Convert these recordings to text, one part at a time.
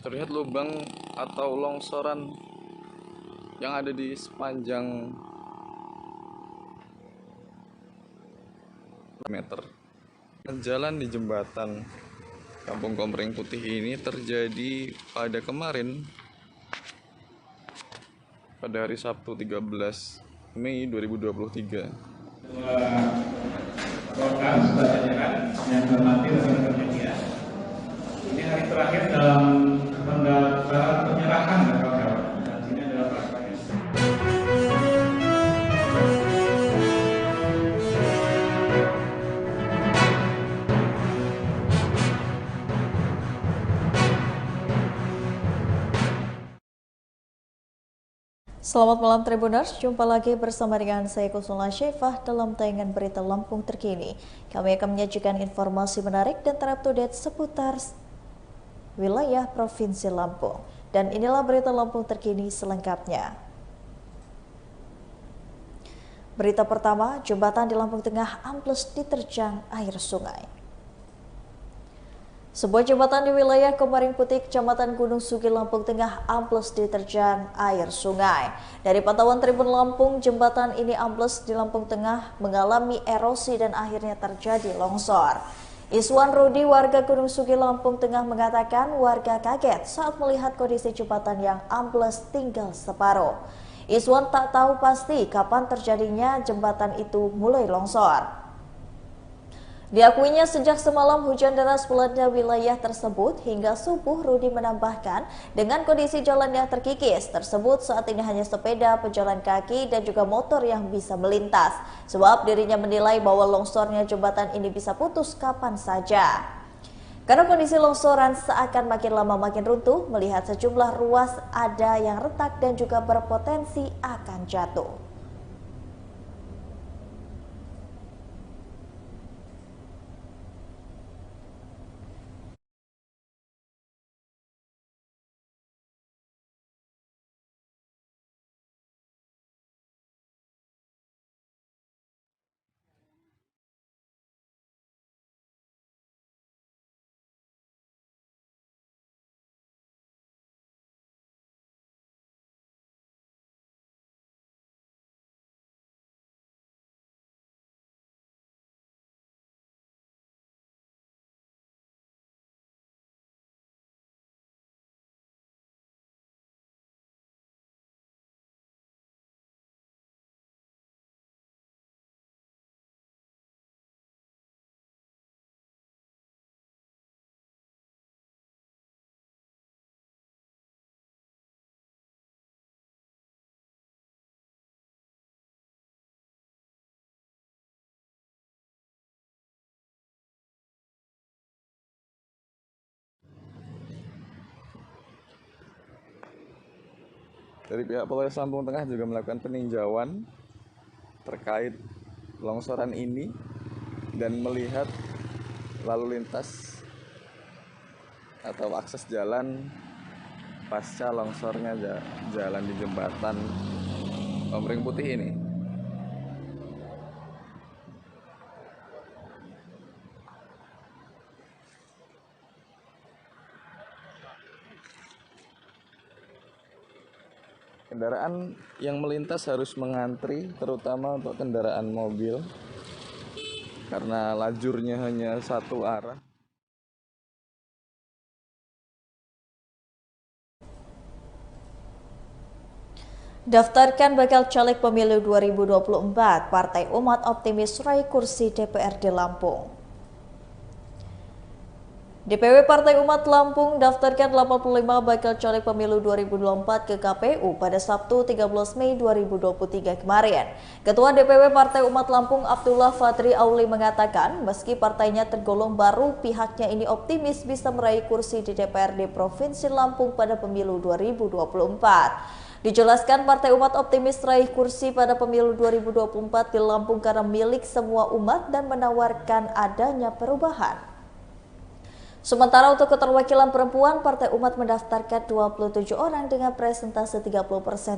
Terlihat lubang atau longsoran yang ada di sepanjang meter. Jalan di jembatan Kampung Komering Putih ini terjadi pada kemarin, pada hari Sabtu 13 Mei 2023. Program jajaran yang hormati rekan-rekan media. Ini hari terakhir dalam pendaftaran penyerahan kawan-kawan. Dan sini adalah prakteknya. Selamat malam Tribuners, jumpa lagi bersama dengan saya Kusula Syefah dalam tayangan berita Lampung terkini. Kami akan menyajikan informasi menarik dan terupdate seputar wilayah Provinsi Lampung. Dan inilah berita Lampung terkini selengkapnya. Berita pertama, jembatan di Lampung Tengah ambles diterjang air sungai. Sebuah jembatan di wilayah Komering Putih, Kecamatan Gunung Sugi, Lampung Tengah ambles diterjang air sungai. Dari pantauan Tribun Lampung, jembatan ini ambles di Lampung Tengah mengalami erosi dan akhirnya terjadi longsor. Iswan Rudi, warga Gunung Sugi, Lampung Tengah mengatakan warga kaget saat melihat kondisi jembatan yang ambles tinggal separuh. Iswan tak tahu pasti kapan terjadinya jembatan itu mulai longsor. Diakuinya sejak semalam hujan deras melanda wilayah tersebut hingga subuh. Rudi menambahkan dengan kondisi jalan yang terkikis tersebut saat ini hanya sepeda, pejalan kaki dan juga motor yang bisa melintas. Sebab dirinya menilai bahwa longsornya jembatan ini bisa putus kapan saja. Karena kondisi longsoran seakan makin lama makin runtuh, melihat sejumlah ruas ada yang retak dan juga berpotensi akan jatuh. Dari pihak Polres Lampung Tengah juga melakukan peninjauan terkait longsoran ini dan melihat lalu lintas atau akses jalan pasca longsornya jalan di jembatan Komering Putih ini. Kendaraan yang melintas harus mengantri, terutama untuk kendaraan mobil, karena lajurnya hanya satu arah. Daftarkan bakal caleg pemilu 2024, Partai Umat optimis raih kursi DPRD Lampung. DPW Partai Umat Lampung daftarkan 85 bakal caleg pemilu 2024 ke KPU pada Sabtu 13 Mei 2023 kemarin. Ketua DPW Partai Umat Lampung Abdullah Fadri Auli mengatakan meski partainya tergolong baru, pihaknya ini optimis bisa meraih kursi di DPRD Provinsi Lampung pada pemilu 2024. Dijelaskan Partai Umat optimis raih kursi pada pemilu 2024 di Lampung karena milik semua umat dan menawarkan adanya perubahan. Sementara untuk keterwakilan perempuan, Partai Umat mendaftarkan 27 orang dengan presentase 30%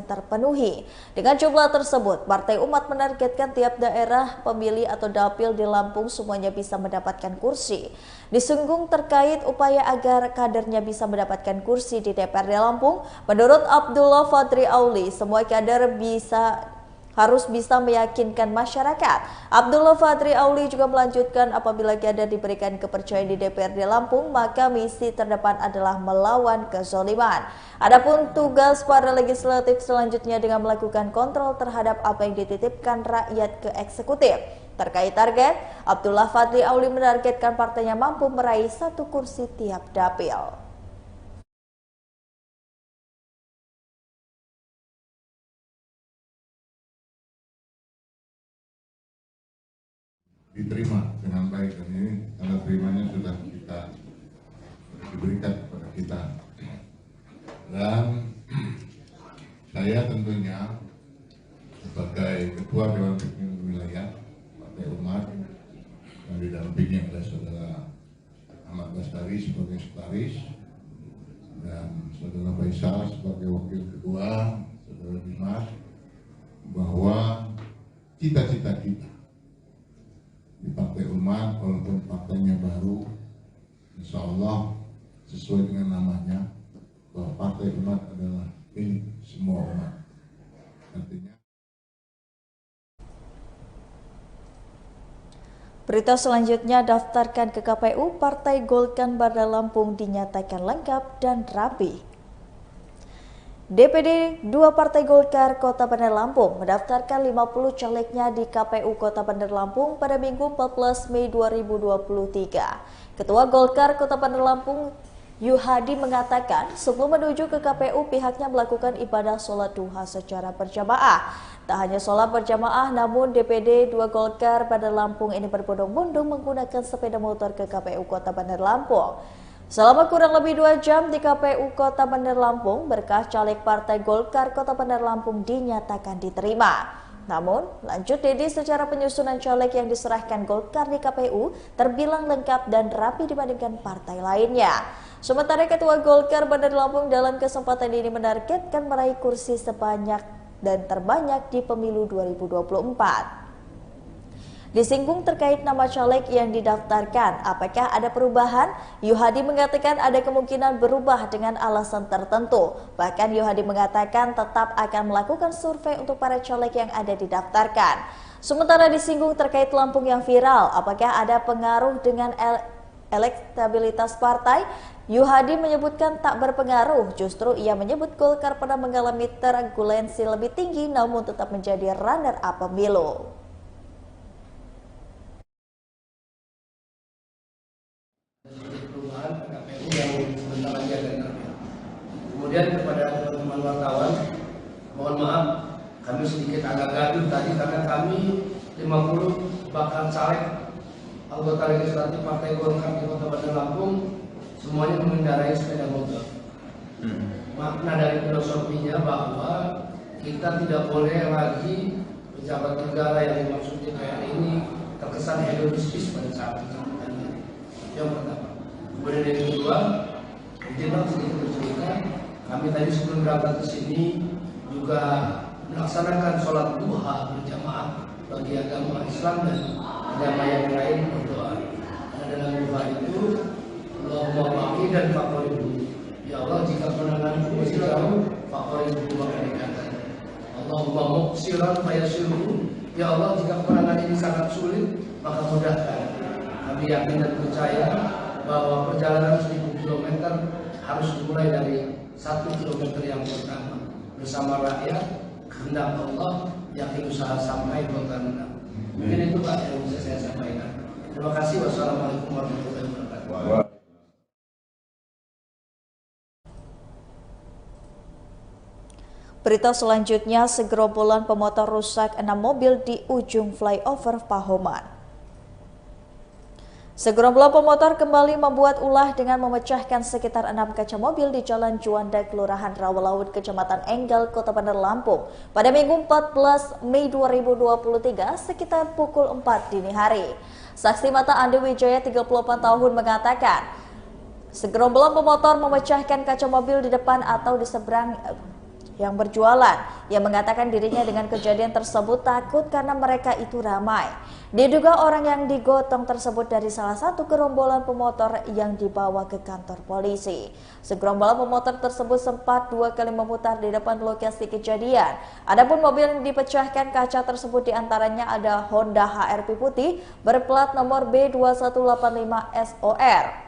terpenuhi. Dengan jumlah tersebut, Partai Umat menargetkan tiap daerah pemilih atau dapil di Lampung semuanya bisa mendapatkan kursi. Disinggung terkait upaya agar kadernya bisa mendapatkan kursi di DPRD Lampung, menurut Abdullah Fadri Auli, semua kader harus bisa meyakinkan masyarakat. Abdullah Fadri Auli juga melanjutkan, apabila kader diberikan kepercayaan di DPRD Lampung, maka misi terdepan adalah melawan kezaliman. Adapun tugas para legislatif selanjutnya dengan melakukan kontrol terhadap apa yang dititipkan rakyat ke eksekutif. Terkait target, Abdullah Fadri Auli menargetkan partainya mampu meraih 1 kursi tiap dapil. Diterima dengan baik, dan ini tanda terimanya sudah kita diberikan kepada kita. Dan saya tentunya sebagai Ketua Dewan Pimpinan Wilayah Partai Umat yang didampingi oleh Saudara Ahmad Bastari sebagai sekretaris dan Saudara Faisal sebagai Wakil Ketua, Saudara Dimas, bahwa cita-cita kita di Partai Umat, walaupun partainya baru, insya Allah sesuai dengan namanya, bahwa Partai Umat adalah milik semua umat. Artinya Berita selanjutnya, daftarkan ke KPU, Partai Golkar Bandar Lampung dinyatakan lengkap dan rapi. DPD 2 Partai Golkar Kota Bandar Lampung mendaftarkan 50 calegnya di KPU Kota Bandar Lampung pada Minggu 14 Mei 2023. Ketua Golkar Kota Bandar Lampung Yuhadi mengatakan sebelum menuju ke KPU pihaknya melakukan ibadah sholat duha secara berjamaah. Tak hanya sholat berjamaah, namun DPD 2 Golkar Bandar Lampung ini berbondong-bondong menggunakan sepeda motor ke KPU Kota Bandar Lampung. Selama kurang lebih 2 jam di KPU Kota Bandar Lampung, berkas caleg Partai Golkar Kota Bandar Lampung dinyatakan diterima. Namun, lanjut Dedi, secara penyusunan caleg yang diserahkan Golkar di KPU terbilang lengkap dan rapi dibandingkan partai lainnya. Sementara Ketua Golkar Bandar Lampung dalam kesempatan ini menargetkan meraih kursi sebanyak dan terbanyak di pemilu 2024. Disinggung terkait nama caleg yang didaftarkan, apakah ada perubahan? Yuhadi mengatakan ada kemungkinan berubah dengan alasan tertentu. Bahkan Yuhadi mengatakan tetap akan melakukan survei untuk para caleg yang ada didaftarkan. Sementara disinggung terkait Lampung yang viral, apakah ada pengaruh dengan elektabilitas partai? Yuhadi menyebutkan tak berpengaruh, justru ia menyebut Golkar pernah mengalami turbulensi lebih tinggi namun tetap menjadi runner-up pemilu. Kemudian kepada teman-teman wartawan, mohon maaf kami sedikit agak gaduh tadi karena kami 50 bakal caleg anggota legislatif Partai Golkar di Kota Bandar Lampung semuanya mengendarai sepeda motor. Makna dari filosofinya bahwa kita tidak boleh lagi pejabat negara yang dimaksud DPR ini terkesan hedonistis pada saat ini. Yang pertama. Kemudian yang kedua, izinkan sedikit bercerita. Kami tadi sebelum berangkat ke sini juga melaksanakan sholat duha berjamaah bagi agama Islam dan agama yang lain berdoa. Dan dalam duha itu, Allahumma baki dan fakoribu. Ya Allah, jika penanganku masih jauh, fakoribu maka dikatakan. Allahumma muqsiran fayasiru. Ya Allah, jika penangan ini sangat sulit, maka mudahkan. Kami yakin dan percaya bahwa perjalanan 1000 km harus dimulai dari 1 kilometer yang pertama bersama rakyat, kehendak Allah, yakin usaha sampai Golkar menang. Mungkin itu Pak yang bisa saya sampaikan. Terima kasih. Wassalamualaikum warahmatullahi wabarakatuh. Berita selanjutnya, segerombolan pemotor rusak 6 mobil di ujung flyover Pahoman. Segerombolan pemotor kembali membuat ulah dengan memecahkan sekitar 6 kaca mobil di Jalan Juanda, Kelurahan Rawalaut, Kecamatan Enggal, Kota Bandar Lampung pada Minggu 14 Mei 2023 sekitar pukul 4 dini hari. Saksi mata Andi Wijaya 38 tahun mengatakan, Segerombolan pemotor memecahkan kaca mobil di depan atau di seberang yang berjualan. Ia mengatakan dirinya dengan kejadian tersebut takut karena mereka itu ramai. Diduga orang yang digotong tersebut dari salah satu gerombolan pemotor yang dibawa ke kantor polisi. Segerombolan pemotor tersebut sempat 2 kali memutar di depan lokasi kejadian. Adapun mobil yang dipecahkan kaca tersebut diantaranya ada Honda HR-V putih berplat nomor B2185SOR,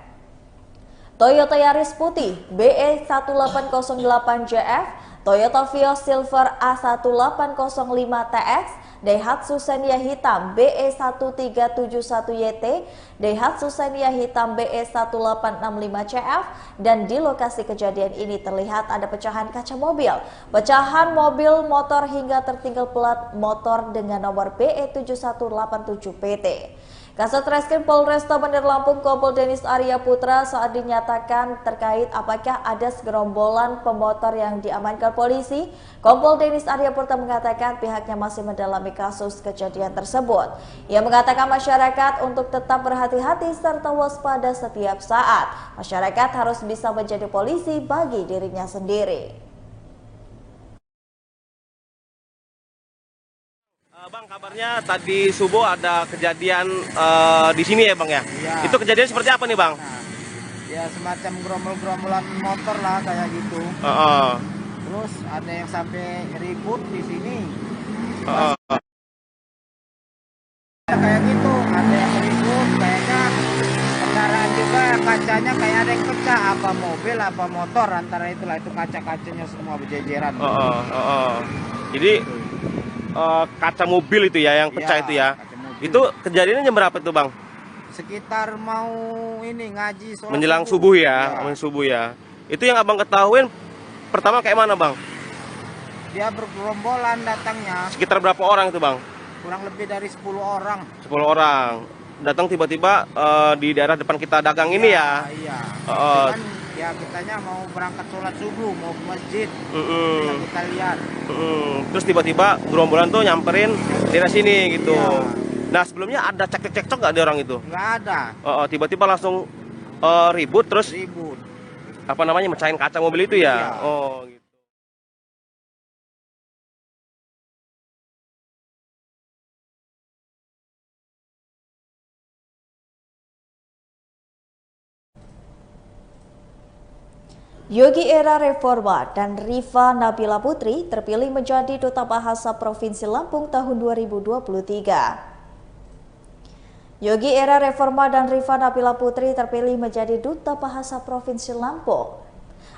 Toyota Yaris putih BE1808JF, Toyota Vios Silver A1805TX, Daihatsu Xenia hitam BE1371YT, Daihatsu Xenia hitam BE1865CF, dan di lokasi kejadian ini terlihat ada pecahan kaca mobil, pecahan mobil motor hingga tertinggal plat motor dengan nomor BE7187PT. Kasat Reskrim Polresta Bandar Lampung Kompol Denis Arya Putra saat dinyatakan terkait apakah ada segerombolan pemotor yang diamankan polisi, Kompol Denis Arya Putra mengatakan pihaknya masih mendalami kasus kejadian tersebut. Ia mengatakan masyarakat untuk tetap berhati-hati serta waspada setiap saat. Masyarakat harus bisa menjadi polisi bagi dirinya sendiri. Bang, kabarnya tadi subuh ada kejadian di sini ya Bang ya? Iya. Itu kejadian seperti apa nih Bang? Nah, ya semacam gerombol-gerombolan motor lah kayak gitu. Terus ada yang sampai ribut di sini. Kayak gitu, ada yang ribut, kayaknya kendaraan juga kacanya kayak ada yang pecah, apa mobil apa motor, antara itulah, itu kaca-kacanya semua berjejeran. Jadi kaca mobil itu ya yang pecah itu ya. Itu kejadiannya jam berapa tuh Bang? Sekitar mau ini ngaji sholat menjelang subuh ya, menjelang subuh ya. Itu yang Abang ketahuin pertama kayak mana Bang? Dia bergerombolan datangnya. Sekitar berapa orang itu Bang? Kurang lebih dari 10 orang. 10 orang. Datang tiba-tiba di daerah depan kita dagang ini ya. Iya. Cuman ya kitanya mau berangkat sholat subuh, mau ke masjid. Bisa kita lihat. Terus tiba-tiba gerombolan tuh nyamperin daerah sini gitu. Iya. Nah sebelumnya ada cekcok nggak di orang itu? Nggak ada. Tiba-tiba langsung ribut terus Ribut. apa namanya mecahin kaca mobil itu ya? Iya. Oh gitu. Yogi Era Reforma dan Rifa Nabila Putri terpilih menjadi Duta Bahasa Provinsi Lampung tahun 2023. Yogi Era Reforma dan Rifa Nabila Putri terpilih menjadi Duta Bahasa Provinsi Lampung.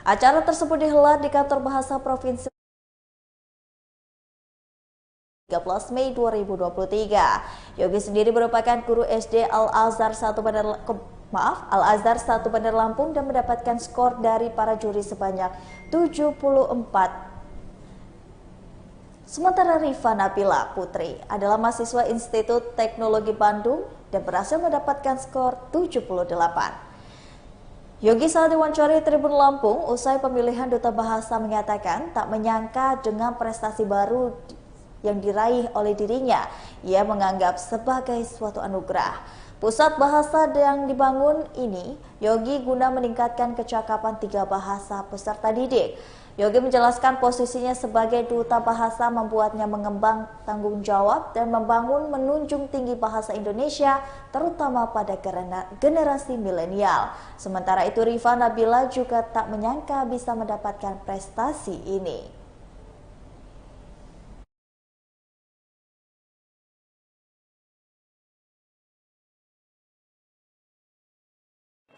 Acara tersebut dihelat di Kantor Bahasa Provinsi 13 Mei 2023. Yogi sendiri merupakan guru SD Al-Azhar 1 Al-Azhar 1 Bandar Lampung dan mendapatkan skor dari para juri sebanyak 74. Sementara Rifa Nabila Putri adalah mahasiswa Institut Teknologi Bandung dan berhasil mendapatkan skor 78. Yogi saat diwawancara Tribun Lampung usai pemilihan Duta Bahasa mengatakan tak menyangka dengan prestasi baru yang diraih oleh dirinya. Ia menganggap sebagai suatu anugerah. Pusat bahasa yang dibangun ini, Yogi guna meningkatkan kecakapan 3 bahasa peserta didik. Yogi menjelaskan posisinya sebagai Duta Bahasa membuatnya mengembang tanggung jawab dan membangun menunjung tinggi bahasa Indonesia, terutama pada generasi milenial. Sementara itu, Rifa Nabila juga tak menyangka bisa mendapatkan prestasi ini.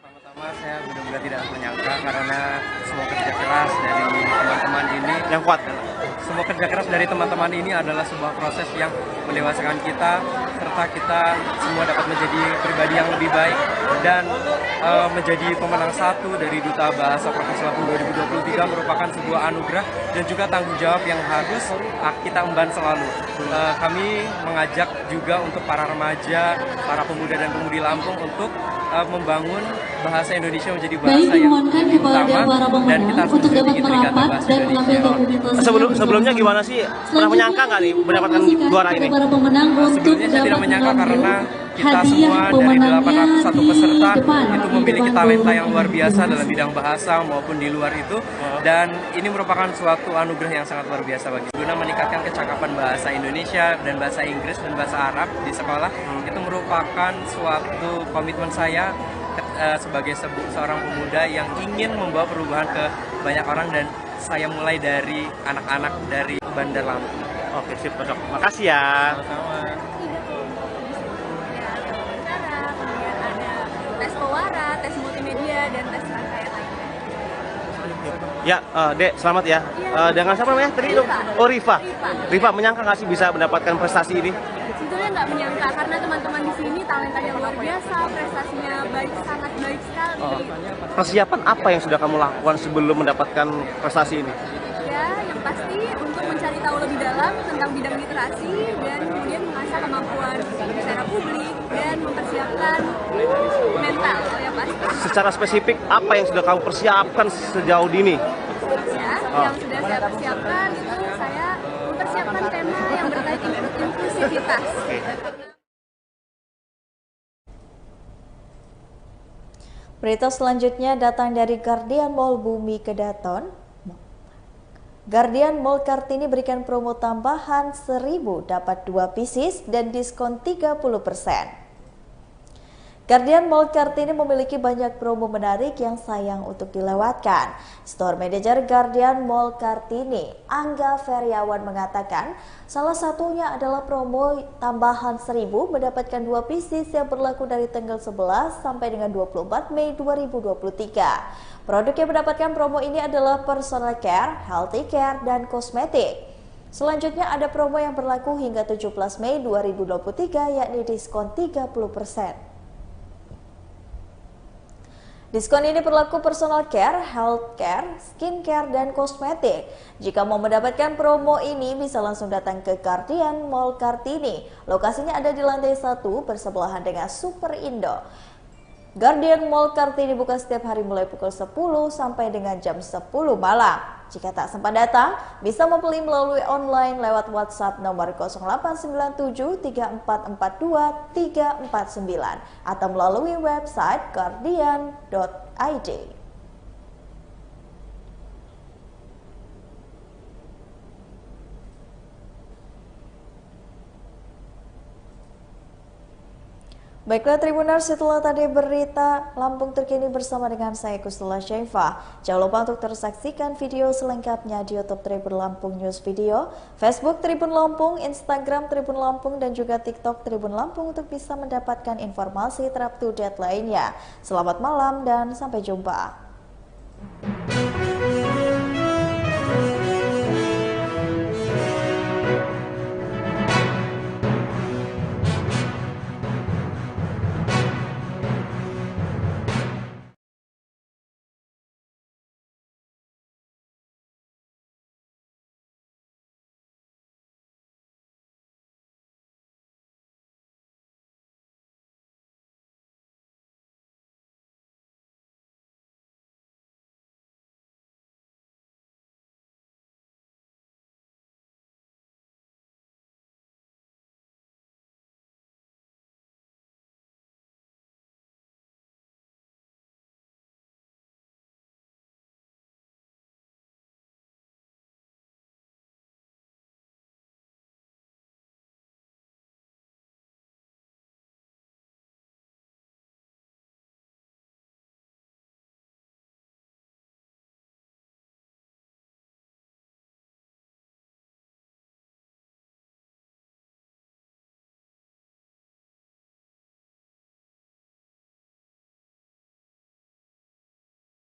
Pertama saya benar-benar tidak menyangka karena semua kerja keras dari teman-teman ini yang kuat. Semua kerja keras dari teman-teman ini adalah sebuah proses yang mendewasakan kita serta kita semua dapat menjadi pribadi yang lebih baik dan menjadi pemenang 1 dari Duta Bahasa Provinsi Lampung 2023 merupakan sebuah anugerah dan juga tanggung jawab yang harus kita emban selalu. Kami mengajak juga untuk para remaja, para pemuda dan pemudi Lampung untuk membangun bahasa Indonesia menjadi bahasa yang utama dan kita harus untuk dapat merapat dan mengambil dokumentasi. Sebelumnya gimana sih? Pernah menyangka nggak nih mendapatkan juara ini? Para pemenang Sebelumnya saya tidak menyangka karena kita hadiah semua dari pemenangnya 801 di peserta depan, itu di memiliki depan talenta guru. yang luar biasa dalam bidang bahasa maupun di luar itu, dan ini merupakan suatu anugerah yang sangat luar biasa bagi guna meningkatkan kecakapan bahasa Indonesia dan bahasa Inggris dan bahasa Arab di sekolah. Itu merupakan suatu komitmen saya sebagai seorang pemuda yang ingin membawa perubahan ke banyak orang, dan saya mulai dari anak-anak dari Bandar Lampung. Oke, sip, Dok. Makasih ya. Kemudian ada tes pewara, tes multimedia, dan tes rangkaian lainnya. Ya, Dek, selamat ya. Dengan siapa namanya tadi? Rifa. Oh, Rifa. Rifa, menyangka nggak sih bisa mendapatkan prestasi ini? Sebetulnya nggak menyangka, karena teman-teman di sini talentanya luar biasa, prestasinya baik, sangat baik sekali. Persiapan apa yang sudah kamu lakukan sebelum mendapatkan prestasi ini? Ya, yang pasti untuk mencari tahu lebih dalam tentang bidang literasi, dan kemudian mengasah kemampuan bicara publik, dan mempersiapkan mental, ya pasti. Secara spesifik, apa yang sudah kamu persiapkan sejauh dini? Ya, yang sudah saya persiapkan itu saya mempersiapkan tema yang berkaitan inklusivitas. Berita selanjutnya datang dari Guardian Mall Bumi Kedaton. Guardian Mall Kartini berikan promo tambahan 1.000 dapat 2 pieces dan diskon 30%. Guardian Mall Kartini memiliki banyak promo menarik yang sayang untuk dilewatkan. Store Manager Guardian Mall Kartini, Angga Feriawan mengatakan, salah satunya adalah promo tambahan 1.000 mendapatkan 2 pieces yang berlaku dari tanggal 11 sampai dengan 24 Mei 2023. Produk yang mendapatkan promo ini adalah personal care, healthy care, dan kosmetik. Selanjutnya ada promo yang berlaku hingga 17 Mei 2023 yakni diskon 30%. Diskon ini berlaku personal care, health care, skin care, dan kosmetik. Jika mau mendapatkan promo ini bisa langsung datang ke Guardian Mall Kartini. Lokasinya ada di lantai 1 bersebelahan dengan Super Indo. Guardian Mall Kartini buka setiap hari mulai pukul 10 sampai dengan jam 10 malam. Jika tak sempat datang, bisa membeli melalui online lewat WhatsApp nomor 0897 3442 349 atau melalui website guardian.id. Baiklah Tribuners, setelah tadi berita Lampung terkini bersama dengan saya Kustula Syaifah. Jangan lupa untuk tersaksikan video selengkapnya di YouTube Tribun Lampung News Video, Facebook Tribun Lampung, Instagram Tribun Lampung, dan juga TikTok Tribun Lampung untuk bisa mendapatkan informasi terupdate lainnya. Selamat malam dan sampai jumpa.